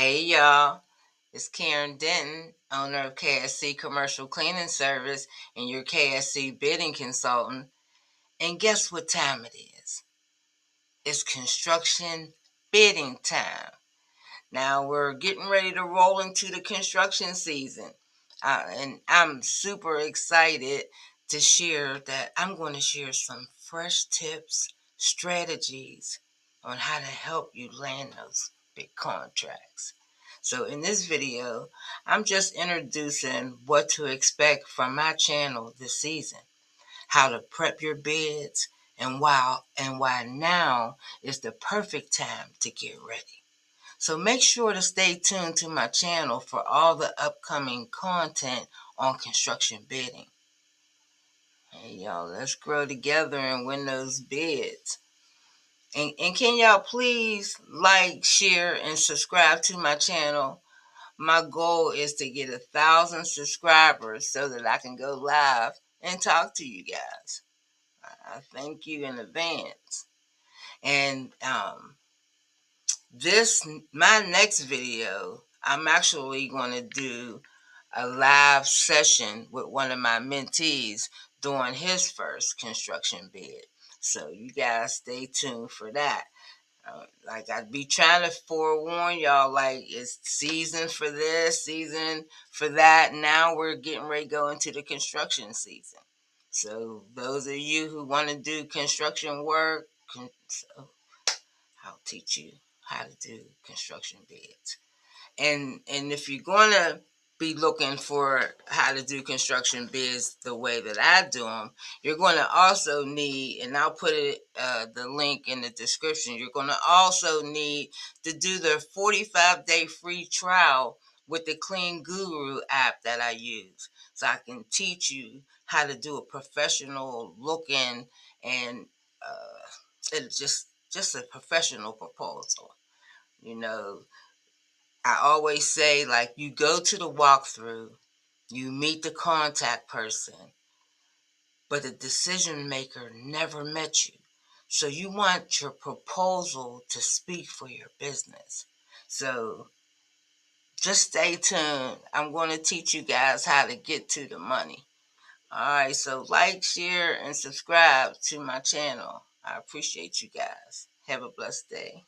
Hey y'all, it's Karen Denton, owner of KSC Commercial Cleaning Service and your KSC bidding consultant. And guess what time it is? It's construction bidding time. Now we're getting ready to roll into the construction season. And I'm super excited to share that I'm going to share some fresh tips, strategies on how to help you land those big contracts. So in this video, I'm just introducing what to expect from my channel this season, how to prep your bids, and why now is the perfect time to get ready. So make sure to stay tuned to my channel for all the upcoming content on construction bidding. Hey y'all, let's grow together and win those bids. And can y'all please like, share, and subscribe to my channel? My goal is to get 1,000 subscribers so that I can go live and talk to you guys. I thank you in advance. And my next video, I'm actually going to do a live session with one of my mentees doing his first construction bid. So you guys stay tuned for that. Like I'd be trying to forewarn y'all, like it's season for this, season for that. Now we're getting ready to go into the construction season. So those of you who want to do construction work, so I'll teach you how to do construction bids. And if you're going to be looking for how to do construction bids the way that I do them, you're going to also need, and I'll put the link in the description, you're going to also need to do the 45-day free trial with the Clean Guru app that I use. So I can teach you how to do a professional looking and it's just a professional proposal. You know, I always say, like, you go to the walkthrough, you meet the contact person, but the decision maker never met you. So you want your proposal to speak for your business. So just stay tuned. I'm going to teach you guys how to get to the money. All right, so like, share, and subscribe to my channel. I appreciate you guys. Have a blessed day.